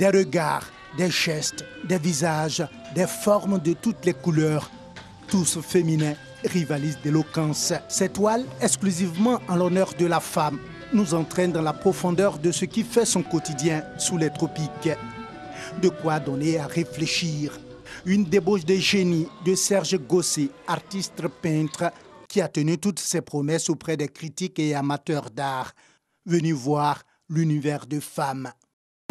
Des regards, des gestes, des visages, des formes de toutes les couleurs, tous féminins, rivalisent d'éloquence. Cette toile, exclusivement en l'honneur de la femme, nous entraîne dans la profondeur de ce qui fait son quotidien sous les tropiques. De quoi donner à réfléchir. Une débauche de génie de Serge Gossé, artiste peintre, qui a tenu toutes ses promesses auprès des critiques et amateurs d'art, venus voir l'univers de femmes.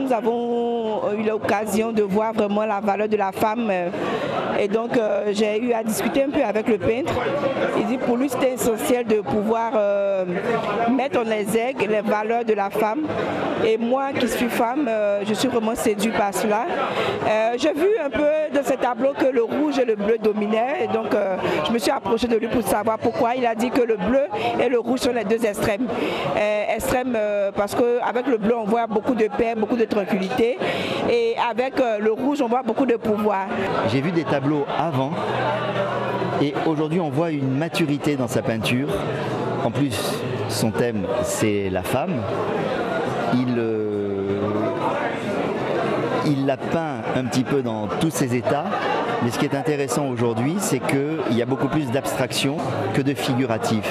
Nous avons eu l'occasion de voir vraiment la valeur de la femme et donc j'ai eu à discuter un peu avec le peintre. Il dit pour lui c'était essentiel de pouvoir mettre en exergue les valeurs de la femme et moi qui suis femme, je suis vraiment séduite par cela. J'ai vu un peu dans ce tableau que le rouge et le bleu dominaient et donc je me suis approchée de lui pour savoir pourquoi. Il a dit que le bleu et le rouge sont les deux extrêmes. Extrêmes parce qu'avec le bleu on voit beaucoup de paix, beaucoup de tranquillité et avec le rouge on voit beaucoup de pouvoir. J'ai vu des tableaux avant et aujourd'hui on voit une maturité dans sa peinture. En plus son thème c'est la femme. Il l'a peint un petit peu dans tous ses états. Mais ce qui est intéressant aujourd'hui, c'est qu'il y a beaucoup plus d'abstraction que de figuratif.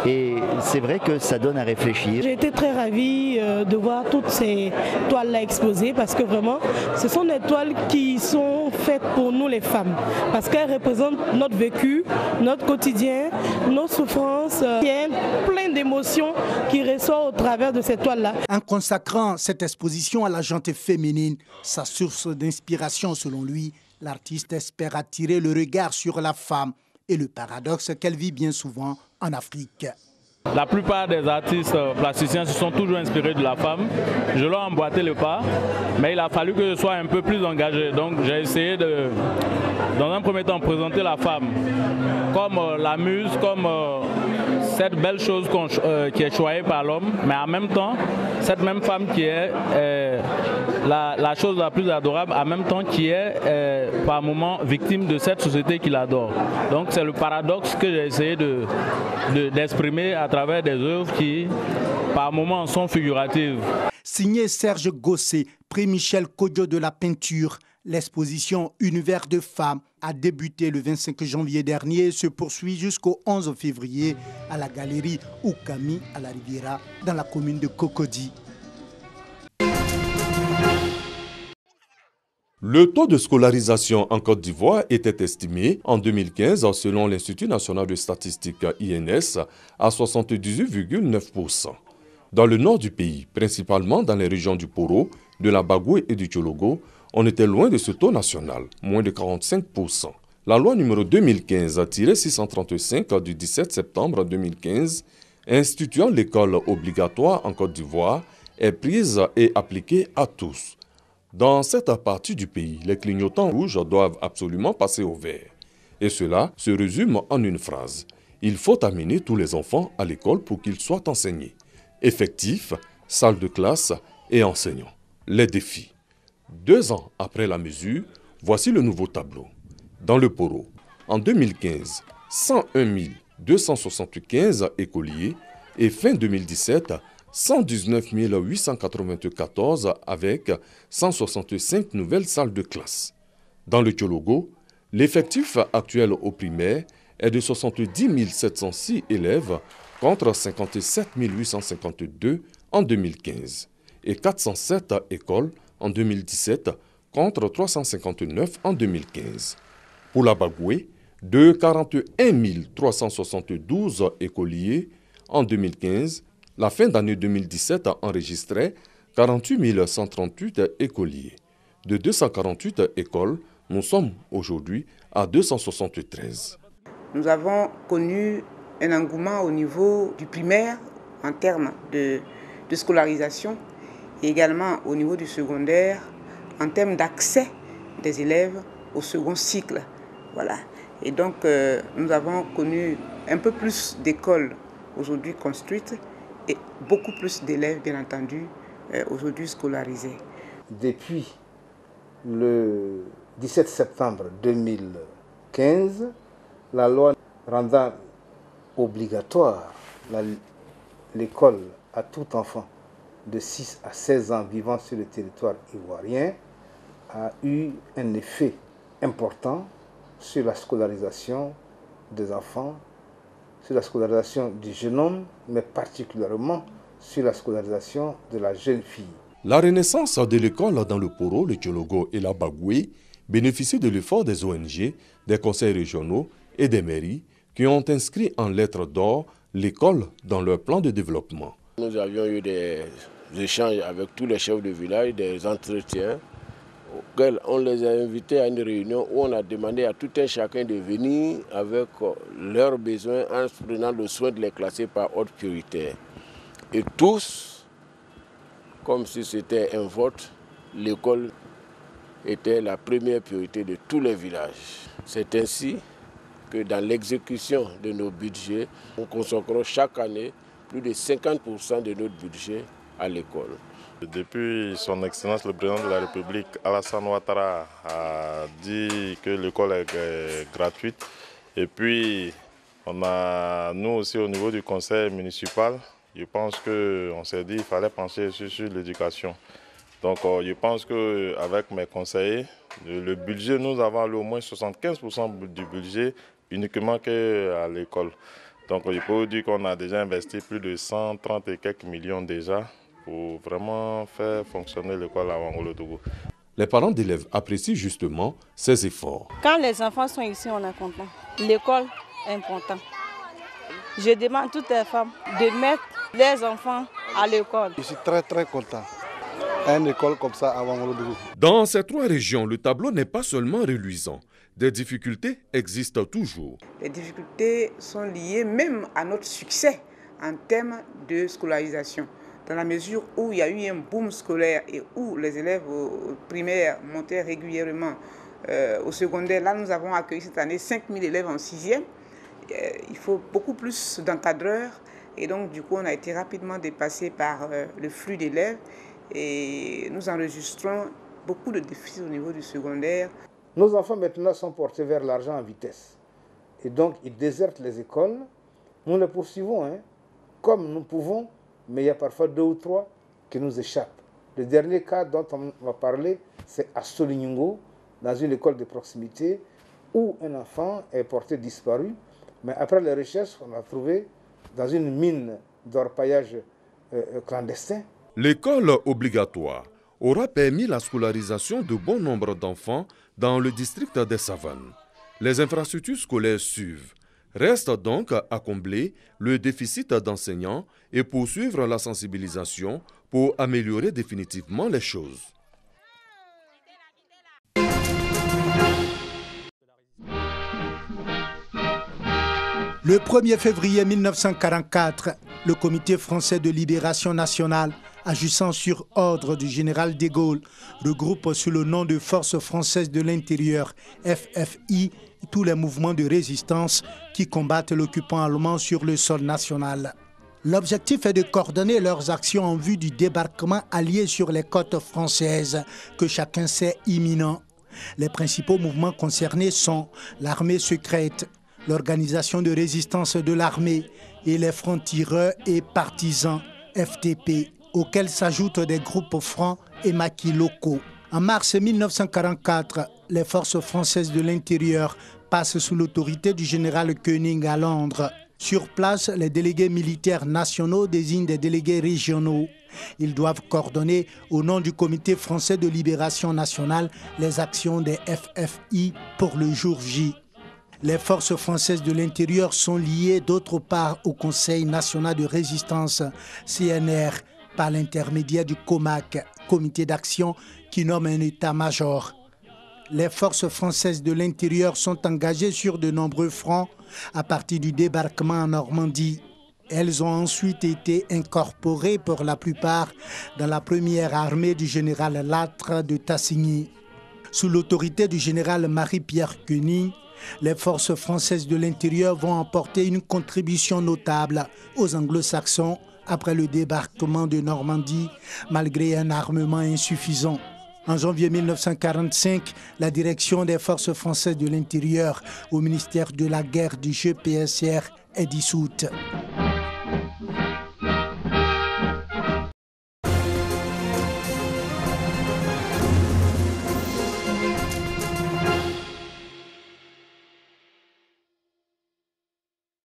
Et c'est vrai que ça donne à réfléchir. J'ai été très ravie de voir toutes ces toiles-là exposées parce que vraiment, ce sont des toiles qui sont faites pour nous les femmes. Parce qu'elles représentent notre vécu, notre quotidien, nos souffrances. Il y a plein d'émotions qui ressortent au travers de ces toiles-là. En consacrant cette exposition à la gente féminine, sa source d'inspiration selon lui, l'artiste espère attirer le regard sur la femme et le paradoxe qu'elle vit bien souvent en Afrique. La plupart des artistes plasticiens se sont toujours inspirés de la femme. Je leur ai emboîté le pas, mais il a fallu que je sois un peu plus engagé. Donc j'ai essayé de, dans un premier temps, présenter la femme comme la muse, comme cette belle chose qui est choyée par l'homme, mais en même temps, cette même femme qui est la chose la plus adorable, en même temps qui est par moments victime de cette société qu'il adore. Donc c'est le paradoxe que j'ai essayé d'exprimer à travers des œuvres qui, par moments, sont figuratives. Signé Serge Gossé, prix Michel Kodjo de la peinture, l'exposition Univers de femmes a débuté le 25 janvier dernier et se poursuit jusqu'au 11 février à la galerie Oukami à la Riviera, dans la commune de Cocody. Le taux de scolarisation en Côte d'Ivoire était estimé en 2015, selon l'Institut national de statistique INS, à 78,9%. Dans le nord du pays, principalement dans les régions du Poro, de la Bagoué et du Tchologo, on était loin de ce taux national, moins de 45%. La loi numéro 2015-635 du 17 septembre 2015, instituant l'école obligatoire en Côte d'Ivoire, est prise et appliquée à tous. Dans cette partie du pays, les clignotants rouges doivent absolument passer au vert. Et cela se résume en une phrase. Il faut amener tous les enfants à l'école pour qu'ils soient enseignés. Effectifs, salle de classe et enseignants. Les défis. 2 ans après la mesure, voici le nouveau tableau. Dans le Poro, en 2015, 101 275 écoliers et fin 2017, 119 894 avec 165 nouvelles salles de classe. Dans le Tchologo, l'effectif actuel au primaire est de 70 706 élèves contre 57 852 en 2015 et 407 écoles en 2017 contre 359 en 2015. Pour la Bagoué, de 41 372 écoliers en 2015, la fin d'année 2017 a enregistré 48 138 écoliers. De 248 écoles, nous sommes aujourd'hui à 273. Nous avons connu un engouement au niveau du primaire en termes de scolarisation et également au niveau du secondaire en termes d'accès des élèves au second cycle. Voilà. Et donc, nous avons connu un peu plus d'écoles aujourd'hui construites et beaucoup plus d'élèves, bien entendu, aujourd'hui scolarisés. Depuis le 17 septembre 2015, la loi rendant obligatoire l'école à tout enfant de 6 à 16 ans vivant sur le territoire ivoirien a eu un effet important sur la scolarisation des enfants, sur la scolarisation du jeune homme, mais particulièrement sur la scolarisation de la jeune fille. La renaissance de l'école dans le Poro, le Tchologo et la Bagoué bénéficie de l'effort des ONG, des conseils régionaux et des mairies qui ont inscrit en lettres d'or l'école dans leur plan de développement. Nous avions eu des échanges avec tous les chefs de village, des entretiens auxquels on les a invités à une réunion où on a demandé à tout un chacun de venir avec leurs besoins en prenant le soin de les classer par ordre prioritaire. Et tous, comme si c'était un vote, l'école était la première priorité de tous les villages. C'est ainsi que dans l'exécution de nos budgets, nous consacrons chaque année plus de 50% de notre budget à l'école. Depuis son Excellence le Président de la République, Alassane Ouattara a dit que l'école est gratuite. Et puis, nous aussi au niveau du conseil municipal, je pense qu'on s'est dit qu'il fallait pencher sur l'éducation. Donc je pense qu'avec mes conseillers, le budget, nous avons au moins 75% du budget uniquement à l'école. Donc je peux vous dire qu'on a déjà investi plus de 130 et quelques millions déjà pour vraiment faire fonctionner l'école à Ouangolotogo. Les parents d'élèves apprécient justement ces efforts. Quand les enfants sont ici, on est content. L'école est importante. Je demande à toutes les femmes de mettre les enfants à l'école. Je suis très content. Une école comme ça à Ouangolotogo. Dans ces trois régions, le tableau n'est pas seulement reluisant. Des difficultés existent toujours. Les difficultés sont liées même à notre succès en termes de scolarisation. Dans la mesure où il y a eu un boom scolaire et où les élèves primaires montaient régulièrement au secondaire, là nous avons accueilli cette année 5000 élèves en 6e. Il faut beaucoup plus d'encadreurs et donc du coup on a été rapidement dépassé par le flux d'élèves et nous enregistrons beaucoup de déficits au niveau du secondaire. Nos enfants maintenant sont portés vers l'argent en vitesse et donc ils désertent les écoles. Nous les poursuivons comme nous pouvons, mais il y a parfois 2 ou 3 qui nous échappent. Le dernier cas dont on va parler, c'est à Solignungo, dans une école de proximité, où un enfant est porté disparu, mais après les recherches, on l'a trouvé dans une mine d'orpaillage clandestin. L'école obligatoire aura permis la scolarisation de bon nombre d'enfants dans le district des Savanes. Les infrastructures scolaires suivent. Reste donc à combler le déficit d'enseignants et poursuivre la sensibilisation pour améliorer définitivement les choses. Le 1er février 1944, le Comité français de libération nationale, agissant sur ordre du général de Gaulle, regroupe sous le nom de Forces françaises de l'intérieur, FFI, tous les mouvements de résistance qui combattent l'occupant allemand sur le sol national. L'objectif est de coordonner leurs actions en vue du débarquement allié sur les côtes françaises, que chacun sait imminent. Les principaux mouvements concernés sont l'armée secrète, l'organisation de résistance de l'armée et les francs-tireurs et partisans, FTP, auxquels s'ajoutent des groupes francs et maquis locaux. En mars 1944, les forces françaises de l'intérieur passent sous l'autorité du général Koenig à Londres. Sur place, les délégués militaires nationaux désignent des délégués régionaux. Ils doivent coordonner au nom du Comité français de libération nationale les actions des FFI pour le jour J. Les forces françaises de l'intérieur sont liées d'autre part au Conseil national de résistance, CNR, par l'intermédiaire du COMAC, Comité d'action, qui nomme un état-major. Les forces françaises de l'intérieur sont engagées sur de nombreux fronts à partir du débarquement en Normandie. Elles ont ensuite été incorporées pour la plupart dans la première armée du général Lattre de Tassigny. Sous l'autorité du général Marie-Pierre Koenig, les forces françaises de l'intérieur vont apporter une contribution notable aux anglo-saxons après le débarquement de Normandie, malgré un armement insuffisant. En janvier 1945, la direction des forces françaises de l'intérieur au ministère de la guerre du GPSR est dissoute.